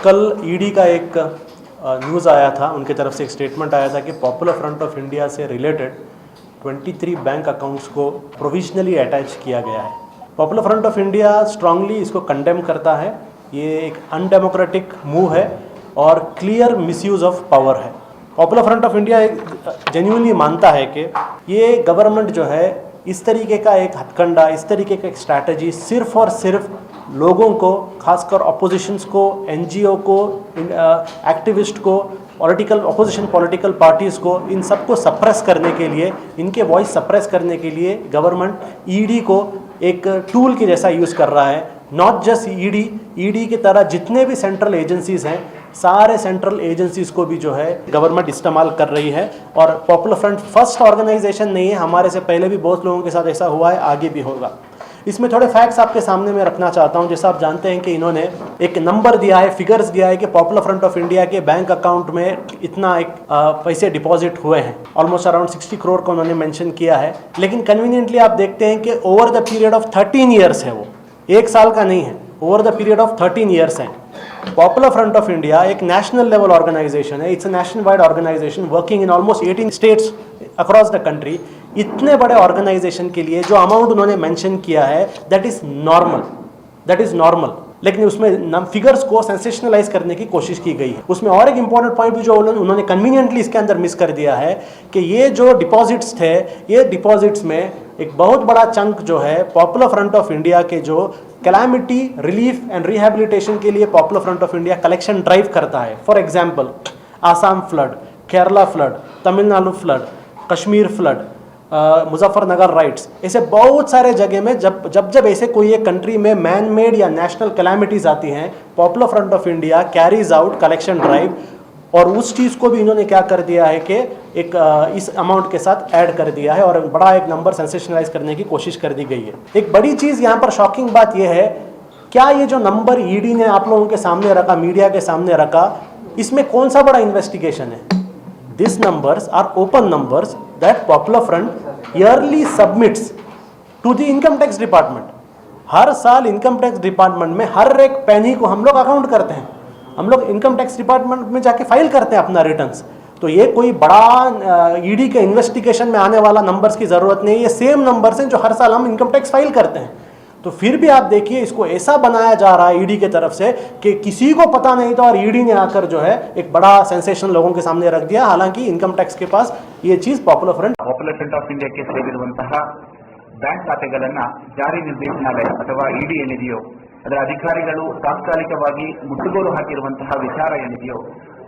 कल ईडी का एक न्यूज़ आया था, उनकी तरफ से एक स्टेटमेंट आया था कि पॉपुलर फ्रंट ऑफ इंडिया से रिलेटेड 23 बैंक अकाउंट्स को प्रोविजनली अटैच किया गया है। Popular front of India strongly इसको कंडेम करता है। ये एक अनडेमोक्रेटिक मूव है और क्लियर मिसयूज ऑफ पावर है। Popular front of India genuinely मानता है कि ये गवर्नमेंट जो है इस तरीके का एक हथकंडा, इस तरीके का एक स्ट्रैटेजी सिर्फ और सिर्फ लोगों को, खासकर अपोजिशंस को, एनजीओ को, एक्टिविस्ट को, पॉलिटिकल अपोजिशन पॉलिटिकल पार्टीज़ को, इन सबको सप्रेस करने के लिए, इनके वॉइस सप्रेस करने के लिए गवर्नमेंट ईडी को एक टूल के जैसा यूज़ कर रहा है। नॉट जस्ट ईडी की तरह जितने भी सेंट्रल एजेंसीज़ हैं, सारे सेंट्रल एजेंसीज़ को भी जो है गवर्नमेंट इस्तेमाल कर रही है। और पॉपुलर फ्रंट फर्स्ट ऑर्गेनाइजेशन नहीं है, हमारे से पहले भी बहुत लोगों के साथ ऐसा हुआ है, आगे भी होगा। इसमें थोड़े फैक्ट्स आपके सामने मैं रखना चाहता हूं। जैसा आप जानते हैं कि इन्होंने एक नंबर दिया है, फिगर्स दिया है कि पॉपुलर फ्रंट ऑफ इंडिया के बैंक अकाउंट में इतना एक पैसे डिपॉजिट हुए हैं। ऑलमोस्ट अराउंड 60 करोड़ को उन्होंने मेंशन किया है। लेकिन कन्वीनियंटली आप देखते हैं कि over the period of 13 years है, वो एक साल का नहीं है, over the period of 13 years है। पॉपुलर फ्रंट ऑफ इंडिया एक नेशनल लेवल ऑर्गेनाइजेशन है। It's a national wide organisation working in almost 18 states across the country. इतने बड़े ऑर्गेनाइजेशन के लिए जो अमाउंट उन्होंने मेंशन किया है दैट इज नॉर्मल, लेकिन उसमें फिगर्स को सेंसेशनलाइज करने की कोशिश की गई है। उसमें और एक इंपॉर्टेंट पॉइंट भी जो उन्होंने कन्वीनियंटली इसके अंदर मिस कर दिया है कि ये जो डिपॉजिट्स थे, ये डिपॉजिट्स में एक बहुत बड़ा चंक जो है पॉपुलर फ्रंट ऑफ इंडिया के जो कैलामिटी रिलीफ एंड रिहेबिलिटेशन के लिए popular front of India collection drive करता है। For example Assam flood, Kerala flood, Tamil Nadu flood, Kashmir flood, Muzaffarnagar rights, ऐसे बहुत सारे जगह में जब ऐसे कोई एक कंट्री में मैन मेड या नेशनल कैलामिटीज आती हैं, popular front of India carries out collection drive. और उस चीज़ को भी इन्होंने क्या कर दिया है कि एक इस अमाउंट के साथ ऐड कर दिया है और बड़ा एक नंबर सेंसेशनलाइज करने की कोशिश कर दी गई है। एक बड़ी चीज़ यहाँ पर शॉकिंग बात यह है, क्या ये जो नंबर ईडी ने आप लोगों के सामने रखा, मीडिया के सामने रखा, इसमें कौन सा बड़ा इन्वेस्टिगेशन है? These numbers are open numbers that Popular Front yearly submits to the Income Tax Department. हर साल इनकम टैक्स डिपार्टमेंट में हर एक पैनी को हम लोग अकाउंट करते हैं, हम लोग इनकम टैक्स डिपार्टमेंट में जाके फाइल करते हैं अपना रिटर्न्स। तो ये कोई बड़ा ईडी के इन्वेस्टिगेशन में आने वाला नंबर्स की ज़रूरत नहीं है। ये सेम नंबर्स हैं जो हर साल हम इनकम टैक्स फाइल करते हैं। तो फिर भी आप देखिए इसको ऐसा बनाया जा रहा है ईडी की तरफ से कि किसी को पता नहीं था और ईडी ने आकर जो है एक बड़ा सेंसेशन लोगों के सामने रख दिया। हालांकि इनकम टैक्स के पास ये चीज पॉपुलर फ्रंट ऑफ इंडिया के ಸೇರಿರುವಂತಹ ಬ್ಯಾಂಕ್ ಖಾತೆಗಳನ್ನ ಜಾರಿ ನಿರ್ದೇಶನಾಲಯ ಅಥವಾ ಇಡಿ ಏನಿದೆಯೋ ಅದರ ಅಧಿಕಾರಿಗಳು ತಾತ್ಕಾಲಿಕವಾಗಿ ಮುಟ್ಟುಗೋಲು ಹಾಕಿರುವಂತಹ ವಿಚಾರ ಏನಿದೆಯೋ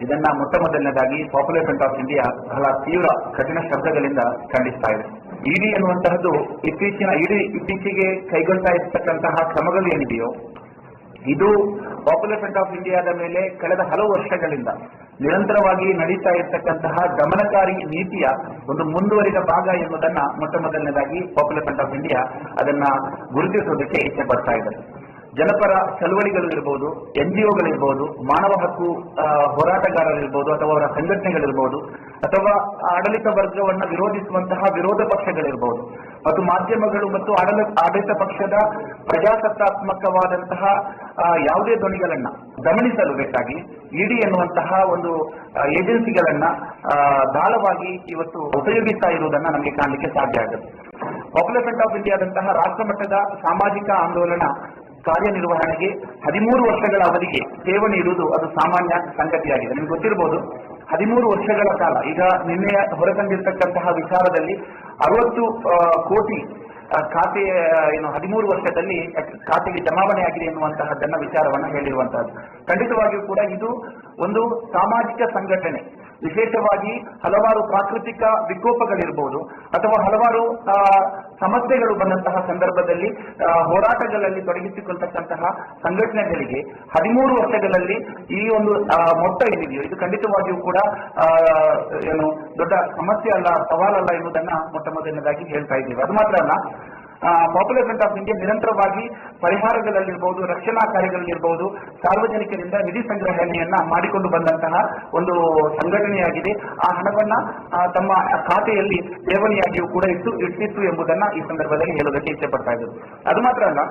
ಇದನ್ನ ಮೊದಲನೇದಾಗಿ ಪಾಪ್ಯುಲರ್ ಫ್ರಂಟ್ ಆಫ್ ಇಂಡಿಯಾ ಬಹಳ ತೀವ್ರ ಕಠಿಣ ಶಬ್ದಗಳಿಂದ ಖಂಡಿಸ್ತಾ ಇದೆ। ಇಡಿ ಎನ್ನುವಂತಹದ್ದು ಇತ್ತೀಚೆಗೆ ಕೈಗೊಳ್ತಾ ಇರತಕ್ಕಂತಹ ಕ್ರಮಗಳು ಏನಿದೆಯೋ ಇದು ಪಾಪ್ಯುಲರ್ ಫ್ರಂಟ್ ಆಫ್ ಇಂಡಿಯಾದ ಮೇಲೆ ಕಳೆದ ಹಲವು ವರ್ಷಗಳಿಂದ ನಿರಂತರವಾಗಿ ನಡೀತಾ ಇರತಕ್ಕಂತಹ ದಮನಕಾರಿ ನೀತಿಯ ಒಂದು ಮುಂದುವರಿದ ಭಾಗ ಎನ್ನುವುದನ್ನ ಮೊದಲನೇದಾಗಿ ಪಾಪ್ಯುಲರ್ ಫ್ರಂಟ್ ಆಫ್ ಇಂಡಿಯಾ ಅದನ್ನ ಗುರುತಿಸುವುದಕ್ಕೆ ಇಚ್ಛೆ ಪಡ್ತಾ ಇದೆ। ಜನಪರ ಚಳವಳಿಗಳು ಇರಬಹುದು, ಎನ್ಜಿಒಗಳಿರ್ಬೋದು, ಮಾನವ ಹಕ್ಕು ಹೋರಾಟಗಾರರಿರ್ಬೋದು ಅಥವಾ ಅವರ ಸಂಘಟನೆಗಳಿರ್ಬೋದು, ಅಥವಾ ಆಡಳಿತ ವರ್ಗವನ್ನು ವಿರೋಧಿಸುವಂತಹ ವಿರೋಧ ಪಕ್ಷಗಳಿರ್ಬೋದು, ಮತ್ತು ಮಾಧ್ಯಮಗಳು ಮತ್ತು ಆಡಳಿತ ಪಕ್ಷದ ಪ್ರಜಾಸತ್ತಾತ್ಮಕವಾದಂತಹ ಯಾವುದೇ ಧ್ವನಿಗಳನ್ನ ಗಮನಿಸಲು ಬೇಕಾಗಿ ಇಡಿ ಎನ್ನುವಂತಹ ಒಂದು ಏಜೆನ್ಸಿಗಳನ್ನ ದಾಳವಾಗಿ ಇವತ್ತು ಉಪಯೋಗಿಸ್ತಾ ಇರುವುದನ್ನ ನಮಗೆ ಕಾಣಲಿಕ್ಕೆ ಸಾಧ್ಯ ಆಗುತ್ತೆ। ಪಾಪ್ಯುಲರ್ ಫ್ರಂಟ್ ಆಫ್ ಇಂಡಿಯಾದಂತಹ ರಾಷ್ಟ್ರಮಟ್ಟದ ಸಾಮಾಜಿಕ ಆಂದೋಲನ ಕಾರ್ಯನಿರ್ವಹಣೆಗೆ 13 ವರ್ಷಗಳ ಅವಧಿಗೆ ಠೇವಣಿ ಇರುವುದು ಅದು ಸಾಮಾನ್ಯ ಸಂಗತಿಯಾಗಿದೆ। ನಿಮ್ಗೆ ಗೊತ್ತಿರಬಹುದು 13 ವರ್ಷಗಳ ಕಾಲ, ಈಗ ನಿನ್ನೆ ಹೊರತಂದಿರತಕ್ಕಂತಹ ವಿಚಾರದಲ್ಲಿ 60 ಕೋಟಿ ಖಾತೆ 13 ವರ್ಷದಲ್ಲಿ ಖಾತೆಗೆ ಜಮಾವಣೆಯಾಗಿದೆ ಎನ್ನುವಂತಹದ್ದನ್ನ ವಿಚಾರವನ್ನ ಹೇಳಿರುವಂತಹದ್ದು ಖಂಡಿತವಾಗಿಯೂ ಕೂಡ ಇದು ಒಂದು ಸಾಮಾಜಿಕ ಸಂಘಟನೆ, ವಿಶೇಷವಾಗಿ ಹಲವಾರು ಪ್ರಾಕೃತಿಕ ವಿಕೋಪಗಳಿರಬಹುದು ಅಥವಾ ಹಲವಾರು ಸಮಸ್ಯೆಗಳು ಬಂದಂತಹ ಸಂದರ್ಭದಲ್ಲಿ ಹೋರಾಟಗಳಲ್ಲಿ ತೊಡಗಿಸಿಕೊಳ್ತಕ್ಕಂತಹ ಸಂಘಟನೆಗಳಿಗೆ 13 ವರ್ಷಗಳಲ್ಲಿ ಈ ಒಂದು ಮೊತ್ತ ಏನಿದೆಯೋ ಇದು ಖಂಡಿತವಾಗಿಯೂ ಕೂಡ ದೊಡ್ಡ ಸಮಸ್ಯೆ ಅಲ್ಲ, ಸವಾಲಲ್ಲ ಎನ್ನುವುದನ್ನ ಮೊದಲನೇದಾಗಿ ಹೇಳ್ತಾ ಇದ್ದೀವಿ। ಅದು ಮಾತ್ರ ಅಲ್ಲ, ಪಾಪ್ಯುಲರ್ ಫ್ರಂಟ್ ಆಫ್ ಇಂಡಿಯಾ ನಿರಂತರವಾಗಿ ಪರಿಹಾರಗಳಲ್ಲಿರಬಹುದು, ರಕ್ಷಣಾ ಕಾರ್ಯಗಳಲ್ಲಿರಬಹುದು, ಸಾರ್ವಜನಿಕರಿಂದ ನಿಧಿ ಸಂಗ್ರಹಣೆಯನ್ನ ಮಾಡಿಕೊಂಡು ಬಂದಂತಹ ಒಂದು ಸಂಘಟನೆಯಾಗಿದೆ। ಆ ಹಣವನ್ನ ತಮ್ಮ ಖಾತೆಯಲ್ಲಿ ಠೇವಣಿಯಾಗಿಯೂ ಕೂಡ ಇಟ್ಟಿತ್ತು ಎಂಬುದನ್ನ ಈ ಸಂದರ್ಭದಲ್ಲಿ ಹೇಳೋದಕ್ಕೆ ಇಚ್ಛೆ ಪಡ್ತಾ ಇದ್ರು। ಅದು ಮಾತ್ರ ಅಲ್ಲ,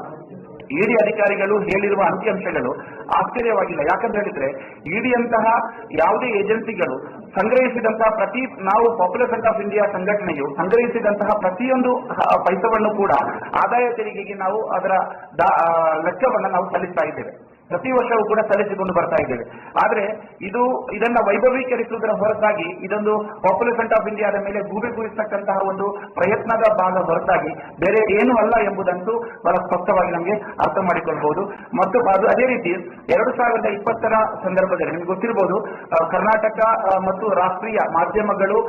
ಇಡಿ ಅಧಿಕಾರಿಗಳು ಹೇಳಿರುವ ಅಂಕಿಅಂಶಗಳು ಆಶ್ಚರ್ಯವಾಗಿಲ್ಲ. ಯಾಕಂತ ಹೇಳಿದ್ರೆ ಇಡಿಯಂತಹ ಯಾವುದೇ ಏಜೆನ್ಸಿಗಳು ಸಂಗ್ರಹಿಸಿದಂತಹ ನಾವು ಪಾಪ್ಯುಲರ್ ಫ್ರಂಟ್ ಆಫ್ ಇಂಡಿಯಾ ಸಂಘಟನೆಯು ಸಂಗ್ರಹಿಸಿದಂತಹ ಪ್ರತಿಯೊಂದು ಪೈಸವನ್ನು ಕೂಡ ಆದಾಯ ತೆರಿಗೆಗೆ ನಾವು ಅದರ ಲೆಕ್ಕವನ್ನು ನಾವು ಸಲ್ಲಿಸ್ತಾ ಇದ್ದೇವೆ. ಪ್ರತಿ ವರ್ಷವೂ ಕೂಡ ಸಲ್ಲಿಸಿಕೊಂಡು ಬರ್ತಾ ಇದ್ದೇವೆ. ಆದ್ರೆ ಇದನ್ನ ವೈಭವೀಕರಿಸುವುದರ ಹೊರತಾಗಿ ಇದೊಂದು ಪಾಪ್ಯುಲರ್ ಫ್ರಂಟ್ ಆಫ್ ಇಂಡಿಯಾದ ಮೇಲೆ ಗೂಬೆ ಕೂರಿಸತಕ್ಕಂತಹ ಒಂದು ಪ್ರಯತ್ನದ ಭಾಗ ಹೊರತಾಗಿ ಬೇರೆ ಏನೂ ಅಲ್ಲ ಎಂಬುದಂತೂ ಬಹಳ ಸ್ಪಷ್ಟವಾಗಿ ನಮಗೆ ಅರ್ಥ ಮಾಡಿಕೊಳ್ಬಹುದು. ಮತ್ತು ಅದೇ ರೀತಿ 2020 ಸಂದರ್ಭದಲ್ಲಿ ನಿಮ್ಗೆ ಗೊತ್ತಿರಬಹುದು, ಕರ್ನಾಟಕ ಮತ್ತು ರಾಷ್ಟ್ರೀಯ ಮಾಧ್ಯಮಗಳು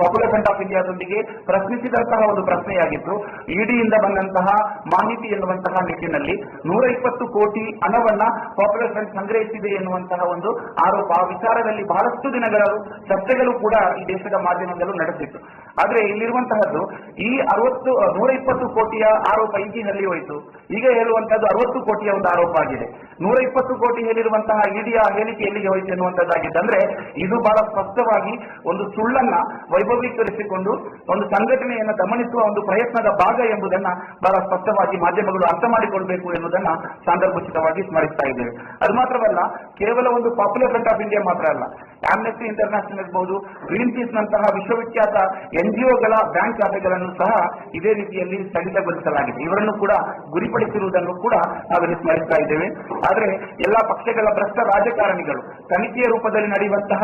ಪಾಪ್ಯುಲರ್ ಫ್ರಂಟ್ ಆಫ್ ಇಂಡಿಯಾದೊಂದಿಗೆ ಪ್ರಶ್ನಿಸಿದಂತಹ ಒಂದು ಪ್ರಶ್ನೆಯಾಗಿತ್ತು. ಇಡಿಯಿಂದ ಬಂದಂತಹ ಮಾಹಿತಿ ಎನ್ನುವಂತಹ ನಿಟ್ಟಿನಲ್ಲಿ 120 ಕೋಟಿ ಹಣವನ್ನ ಪಾಪ್ಯುಲರ್ ಫ್ರಂಟ್ ಸಂಗ್ರಹಿಸಿದೆ ಎನ್ನುವಂತಹ ಒಂದು ಆರೋಪ. ಆ ವಿಚಾರದಲ್ಲಿ ಬಹಳಷ್ಟು ದಿನಗಳ ಚರ್ಚೆಗಳು ಕೂಡ ಈ ದೇಶದ ಮಾಧ್ಯಮಗಳು ನಡೆಸಿತ್ತು. ಆದ್ರೆ ಇಲ್ಲಿರುವಂತಹದ್ದು ಈ 120 ಕೋಟಿಯ ಆರೋಪ ಈಗ ಹಲ್ಲಿ ಹೋಯಿತು. ಈಗ ಹೇಳುವಂತಹದ್ದು 60 ಕೋಟಿಯ ಒಂದು ಆರೋಪ ಆಗಿದೆ. 120 ಕೋಟಿ ಹೇಳಿರುವಂತಹ ಇಡಿಯ ಹೇಳಿಕೆ ಎಲ್ಲಿಗೆ ಹೋಯಿತು ಎನ್ನುವಂತದ್ದಾಗಿದ್ದಂದ್ರೆ ಇದು ಬಹಳ ಸ್ಪಷ್ಟವಾಗಿ ಒಂದು ಸುಳ್ಳನ್ನ ವೈಭವೀಕರಿಸಿಕೊಂಡು ಒಂದು ಸಂಘಟನೆಯನ್ನು ದಮನಿಸುವ ಒಂದು ಪ್ರಯತ್ನದ ಭಾಗ ಎಂಬುದನ್ನ ಬಹಳ ಸ್ಪಷ್ಟವಾಗಿ ಮಾಧ್ಯಮಗಳು ಅರ್ಥ ಮಾಡಿಕೊಳ್ಬೇಕು ಎನ್ನುವುದನ್ನ ಸಂದರ್ಭೋಚಿತವಾಗಿ ಸ್ಮರಿಸ್ತಾ ಇದ್ದೇವೆ. ಅದು ಮಾತ್ರವಲ್ಲ, ಕೇವಲ ಒಂದು ಪಾಪ್ಯುಲರ್ ಫ್ರಂಟ್ ಆಫ್ ಇಂಡಿಯಾ ಮಾತ್ರ ಅಲ್ಲ, ಆಮ್ನೆಸ್ಟಿ ಇಂಟರ್ನ್ಯಾಷನಲ್ ಇರಬಹುದು, ಗ್ರೀನ್ ಪೀಸ್ ನಂತಹ ವಿಶ್ವವಿಖ್ಯಾತ NGOಗಳ ಬ್ಯಾಂಕ್ ಖಾತೆಗಳನ್ನು ಸಹ ಇದೇ ರೀತಿಯಲ್ಲಿ ಸ್ಥಗಿತಗೊಳಿಸಲಾಗಿದೆ. ಇವರನ್ನು ಕೂಡ ಗುರಿಪಡಿಸಿರುವುದನ್ನು ಕೂಡ ನಾವಿಲ್ಲಿ ಸ್ಮರಿಸ್ತಾ ಇದ್ದೇವೆ. ಆದರೆ ಎಲ್ಲಾ ಪಕ್ಷಗಳ ಭ್ರಷ್ಟ ರಾಜಕಾರಣಿಗಳು ತನಿಖೆಯ ರೂಪದಲ್ಲಿ ನಡೆಯುವಂತಹ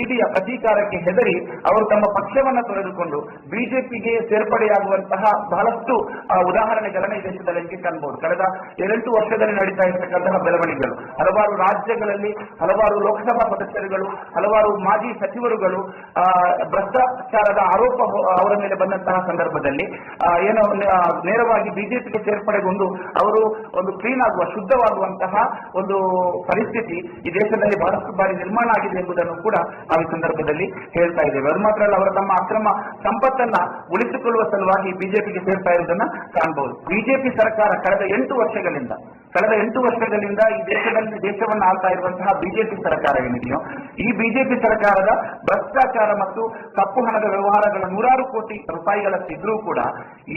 ಇಡಿಯ ಪ್ರತೀಕಾರಕ್ಕೆ ಹೆದರಿ ಅವರು ತಮ್ಮ ಪಕ್ಷವನ್ನು ತೊರೆದುಕೊಂಡು ಬಿಜೆಪಿಗೆ ಸೇರ್ಪಡೆಯಾಗುವಂತಹ ಬಹಳಷ್ಟು ಉದಾಹರಣೆಗಳನ್ನು ಈ ದೇಶದಲ್ಲಿ ಕಾಣಬಹುದು. ಕಳೆದ 7-8 ವರ್ಷದಲ್ಲಿ ನಡೀತಾ ಇರತಕ್ಕಂತಹ ಬೆಳವಣಿಗೆಗಳು, ಹಲವಾರು ರಾಜ್ಯಗಳಲ್ಲಿ ಹಲವಾರು ಲೋಕಸಭಾ ಸದಸ್ಯರುಗಳು, ಹಲವಾರು ಮಾಜಿ ಸಚಿವರುಗಳು ಭ್ರಷ್ಟಾಚಾರದ ಆರೋಪ ಅವರ ಮೇಲೆ ಬಂದಂತಹ ಸಂದರ್ಭದಲ್ಲಿ ಏನೋ ನೇರವಾಗಿ ಬಿಜೆಪಿಗೆ ಸೇರ್ಪಡೆಗೊಂಡು ಅವರು ಒಂದು ಕ್ಲೀನ್ ಆಗುವ, ಶುದ್ಧವಾಗುವಂತಹ ಒಂದು ಪರಿಸ್ಥಿತಿ ಈ ದೇಶದಲ್ಲಿ ಬಹಳಷ್ಟು ಬಾರಿ ನಿರ್ಮಾಣ ಆಗಿದೆ ಎಂಬುದನ್ನು ಕೂಡ ನಾವು ಈ ಸಂದರ್ಭದಲ್ಲಿ ಹೇಳ್ತಾ ಇದ್ದೇವೆ. ಅದು ಮಾತ್ರ ಅಲ್ಲ, ಅವರು ತಮ್ಮ ಅಕ್ರಮ ಸಂಪತ್ತನ್ನ ಉಳಿಸಿಕೊಳ್ಳುವ ಸಲುವಾಗಿ ಬಿಜೆಪಿಗೆ ಸೇರ್ತಾ ಇರುವುದನ್ನು ಕಾಣಬಹುದು. ಬಿಜೆಪಿ ಸರ್ಕಾರ ಕಳೆದ 8 ವರ್ಷಗಳಿಂದ ಈ ದೇಶವನ್ನು ಆಳ್ತಾ ಇರುವಂತಹ ಬಿಜೆಪಿ ಸರ್ಕಾರ ಏನಿದೆಯೋ, ಈ ಬಿಜೆಪಿ ಸರ್ಕಾರದ ಭ್ರಷ್ಟಾಚಾರ ಮತ್ತು ಕಪ್ಪು ಹಣದ ವ್ಯವಹಾರಗಳ 100 ಕೋಟಿ ರೂಪಾಯಿಗಳಷ್ಟಿದ್ರೂ ಕೂಡ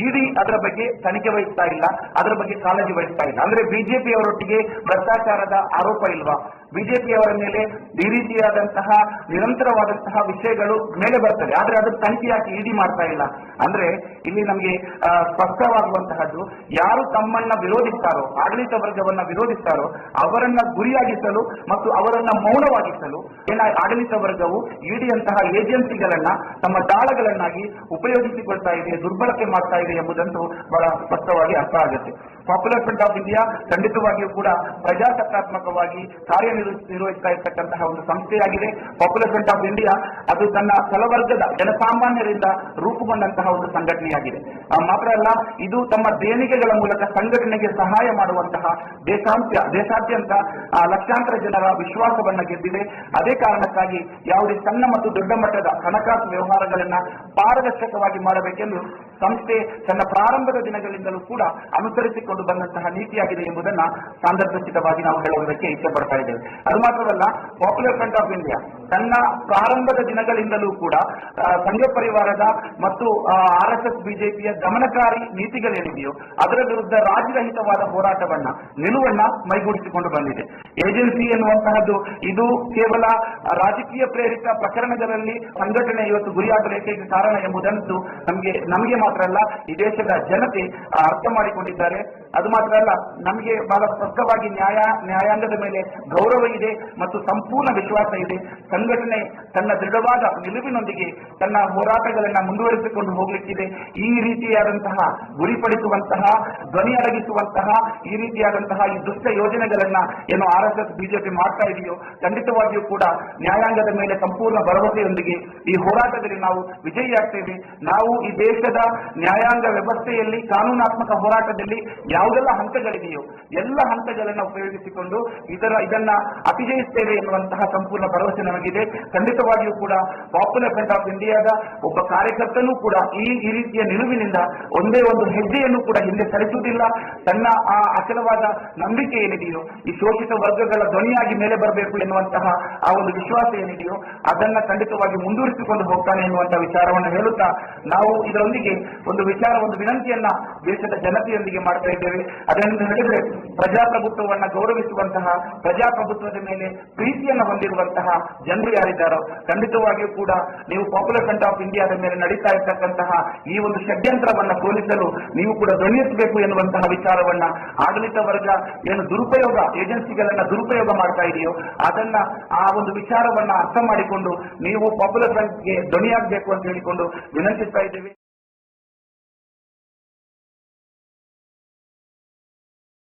ಇಡಿ ಅದರ ಬಗ್ಗೆ ತನಿಖೆ ವಹಿಸ್ತಾ ಇಲ್ಲ, ಅದರ ಬಗ್ಗೆ ಕಾಳಜಿ ವಹಿಸ್ತಾ ಇಲ್ಲ. ಅಂದ್ರೆ ಬಿಜೆಪಿ ಅವರೊಟ್ಟಿಗೆ ಭ್ರಷ್ಟಾಚಾರದ ಆರೋಪ ಇಲ್ವಾ? ಬಿಜೆಪಿಯವರ ಮೇಲೆ ಈ ರೀತಿಯಾದಂತಹ ನಿರಂತರವಾದಂತಹ ವಿಷಯಗಳು ಮೇಲೆ ಬರ್ತದೆ, ಆದ್ರೆ ಅದರ ತನಿಖೆ ಯಾಕೆ ಇಡಿ ಮಾಡ್ತಾ ಇಲ್ಲ ಅಂದ್ರೆ ಇಲ್ಲಿ ನಮಗೆ ಸ್ಪಷ್ಟವಾಗುವಂತಹದ್ದು, ಯಾರು ತಮ್ಮನ್ನ ವಿರೋಧಿಸ್ತಾರೋ, ಆಡಳಿತ ವರ್ಗವನ್ನ ವಿರೋಧಿಸ್ತಾರೋ ಅವರನ್ನ ಗುರಿಯಾಗಿಸಲು ಮತ್ತು ಅವರನ್ನ ಮೌನವಾಗಿಸಲು ಆಡಳಿತ ವರ್ಗವು ಇಡಿಯಂತಹ ಏಜೆನ್ಸಿಗಳನ್ನ ತಮ್ಮ ದಾಳಗಳನ್ನಾಗಿ ಉಪಯೋಗಿಸಿಕೊಳ್ತಾ ಇದೆ, ದುರ್ಬಳಕೆ ಮಾಡ್ತಾ ಇದೆ ಎಂಬುದಂತೂ ಬಹಳ ಸ್ಪಷ್ಟವಾಗಿ ಅರ್ಥ ಆಗುತ್ತೆ. ಪಾಪ್ಯುಲರ್ ಫ್ರಂಟ್ ಆಫ್ ಇಂಡಿಯಾ ಖಂಡಿತವಾಗಿಯೂ ಕೂಡ ಪ್ರಜಾಸತ್ತಾತ್ಮಕವಾಗಿ ಕಾರ್ಯನಿರ್ವಹಿಸ್ತಾ ಇರ್ತಕ್ಕಂತಹ ಒಂದು ಸಂಸ್ಥೆಯಾಗಿದೆ. ಪಾಪ್ಯುಲರ್ ಫ್ರಂಟ್ ಆಫ್ ಇಂಡಿಯಾ ಅದು ತನ್ನ ತಲವರ್ಗದ ಜನಸಾಮಾನ್ಯರಿಂದ ರೂಪುಗೊಂಡಂತಹ ಒಂದು ಸಂಘಟನೆಯಾಗಿದೆ. ಮಾತ್ರ ಅಲ್ಲ, ಇದು ತಮ್ಮ ದೇಣಿಗೆಗಳ ಮೂಲಕ ಸಂಘಟನೆಗೆ ಸಹಾಯ ಮಾಡುವಂತಹ ದೇಶಾದ್ಯಂತ ಲಕ್ಷಾಂತರ ಜನರ ವಿಶ್ವಾಸವನ್ನ ಗೆದ್ದಿದೆ. ಅದೇ ಕಾರಣಕ್ಕಾಗಿ ಯಾವುದೇ ಸಣ್ಣ ಮತ್ತು ದೊಡ್ಡ ಮಟ್ಟದ ಹಣಕಾಸು ವ್ಯವಹಾರಗಳನ್ನ ಪಾರದರ್ಶಕವಾಗಿ ಮಾಡಬೇಕೆಂದು ಸಂಸ್ಥೆ ತನ್ನ ಪ್ರಾರಂಭದ ದಿನಗಳಿಂದಲೂ ಕೂಡ ಅನುಸರಿಸಿಕೊಂಡು ಬಂದಂತಹ ನೀತಿಯಾಗಿದೆ ಎಂಬುದನ್ನ ಸಾಂದರ್ಭಿಕವಾಗಿ ನಾವು ಹೇಳುವುದಕ್ಕೆ ಇಚ್ಛೆ ಪಡ್ತಾ ಇದ್ದೇವೆ. ಅದು ಮಾತ್ರವಲ್ಲ, ಪಾಪ್ಯುಲರ್ ಫ್ರಂಟ್ ಆಫ್ ಇಂಡಿಯಾ ತನ್ನ ಪ್ರಾರಂಭದ ದಿನಗಳಿಂದಲೂ ಕೂಡ ಸಂಘ ಪರಿವಾರದ ಮತ್ತು RSS ಬಿಜೆಪಿಯ ದಮನಕಾರಿ ನೀತಿಗಳೇನಿದೆಯೋ ಅದರ ವಿರುದ್ಧ ರಾಜ್ಯರಹಿತವಾದ ಹೋರಾಟವನ್ನ, ನಿಲುವನ್ನ ಮೈಗೂಡಿಸಿಕೊಂಡು ಬಂದಿದೆ. ಏಜೆನ್ಸಿ ಎನ್ನುವಂತಹದ್ದು ಇದು ಕೇವಲ ರಾಜಕೀಯ ಪ್ರೇರಿತ ಪ್ರಕರಣಗಳಲ್ಲಿ ಸಂಘಟನೆ ಇವತ್ತು ಗುರಿಯಾಗಲಿಕ್ಕೆ ಕಾರಣ ಎಂಬುದಂತೂ ನಮಗೆ ಮಾತ್ರ ಅಲ್ಲ, ಈ ದೇಶದ ಜನತೆ ಅರ್ಥ ಮಾಡಿಕೊಂಡಿದ್ದಾರೆ. ಅದು ಮಾತ್ರ ಅಲ್ಲ, ನಮಗೆ ಬಹಳ ಸ್ಪಷ್ಟವಾಗಿ ನ್ಯಾಯಾಂಗದ ಮೇಲೆ ಗೌರವ ಇದೆ ಮತ್ತು ಸಂಪೂರ್ಣ ವಿಶ್ವಾಸ ಇದೆ. ಸಂಘಟನೆ ತನ್ನ ದೃಢವಾದ ನಿಲುವಿನೊಂದಿಗೆ ತನ್ನ ಹೋರಾಟಗಳನ್ನ ಮುಂದುವರಿಸಿಕೊಂಡು ಹೋಗ್ಲಿಕ್ಕಿದೆ. ಈ ರೀತಿಯಾದಂತಹ ಗುರಿಪಡಿಸುವಂತಹ, ಧ್ವನಿ ಅಡಗಿಸುವಂತಹ ಈ ರೀತಿಯಾದಂತಹ ಈ ದುಷ್ಟ ಯೋಜನೆಗಳನ್ನ ಏನು RSS ಬಿಜೆಪಿ ಮಾಡ್ತಾ ಇದೆಯೋ ಖಂಡಿತವಾಗಿಯೂ ಕೂಡ ನ್ಯಾಯಾಂಗದ ಮೇಲೆ ಸಂಪೂರ್ಣ ಭರವಸೆಯೊಂದಿಗೆ ಈ ಹೋರಾಟದಲ್ಲಿ ನಾವು ವಿಜಯಿಯಾಗ್ತೇವೆ. ನಾವು ಈ ದೇಶದ ನ್ಯಾಯಾಂಗ ವ್ಯವಸ್ಥೆಯಲ್ಲಿ ಕಾನೂನಾತ್ಮಕ ಹೋರಾಟದಲ್ಲಿ ಯಾವುದೆಲ್ಲ ಹಂತಗಳಿದೆಯೋ ಎಲ್ಲ ಹಂತಗಳನ್ನ ಉಪಯೋಗಿಸಿಕೊಂಡು ಇದನ್ನ ಅತಿಜಯಿಸ್ತೇವೆ ಎನ್ನುವಂತಹ ಸಂಪೂರ್ಣ ಭರವಸೆ ನಮಗಿದೆ. ಖಂಡಿತವಾಗಿಯೂ ಕೂಡ ಪಾಪ್ಯುಲರ್ ಫ್ರಂಟ್ ಆಫ್ ಇಂಡಿಯಾದ ಒಬ್ಬ ಕಾರ್ಯಕರ್ತನೂ ಕೂಡ ಈ ರೀತಿಯ ನಿಲುವಿನಿಂದ ಒಂದೇ ಒಂದು ಹೆಜ್ಜೆಯನ್ನು ಕೂಡ ಹಿಂದೆ ಸರಿಸುವುದಿಲ್ಲ. ತನ್ನ ಆ ಅಚಲವಾದ ನಂಬಿಕೆ ಏನಿದೆಯೋ, ಈ ಶೋಷಿತ ವರ್ಗಗಳ ಧ್ವನಿಯಾಗಿ ಮೇಲೆ ಬರಬೇಕು ಎನ್ನುವಂತಹ ಆ ಒಂದು ವಿಶ್ವಾಸ ಏನಿದೆಯೋ ಅದನ್ನ ಖಂಡಿತವಾಗಿ ಮುಂದುವರಿಸಿಕೊಂಡು ಹೋಗ್ತಾನೆ ಎನ್ನುವಂತಹ ವಿಚಾರವನ್ನು ಹೇಳುತ್ತಾ ನಾವು ಇದರೊಂದಿಗೆ ಒಂದು ವಿನಂತಿಯನ್ನ ದೇಶದ ಜನತೆಯೊಂದಿಗೆ ಮಾಡ್ತಾ ಇದ್ದೇವೆ. ಅದನ್ನು ಹೇಳಿದ್ರೆ ಪ್ರಜಾಪ್ರಭುತ್ವವನ್ನ ಗೌರವಿಸುವಂತಹ, ಪ್ರಜಾಪ್ರಭುತ್ವದ ಮೇಲೆ ಪ್ರೀತಿಯನ್ನು ಹೊಂದಿರುವಂತಹ ಜನರು ಯಾರಿದ್ದಾರೋ ಖಂಡಿತವಾಗಿಯೂ ಕೂಡ ನೀವು ಪಾಪ್ಯುಲರ್ ಫ್ರಂಟ್ ಆಫ್ ಇಂಡಿಯಾದ ಮೇಲೆ ನಡೀತಾ ಇರ್ತಕ್ಕಂತಹ ಈ ಒಂದು ಷಡ್ಯಂತ್ರವನ್ನ ಸೋಲಿಸಲು ನೀವು ಕೂಡ ಧ್ವನಿಸಬೇಕು ಎನ್ನುವಂತಹ ವಿಚಾರವನ್ನ ಆಡಳಿತ ವರ್ಗ ಏನು ಏಜೆನ್ಸಿಗಳನ್ನ ದುರುಪಯೋಗ ಮಾಡ್ತಾ ಇದೆಯೋ ಅದನ್ನ ಆ ಒಂದು ವಿಚಾರವನ್ನ ಅರ್ಥ ಮಾಡಿಕೊಂಡು ನೀವು ಪಾಪ್ಯುಲರ್ ಫ್ರಂಟ್ಗೆ ಧ್ವನಿಯಾಗಬೇಕು ಅಂತ ಹೇಳಿಕೊಂಡು ವಿನಂತಿಸ್ತಾ ಇದ್ದೇವೆ.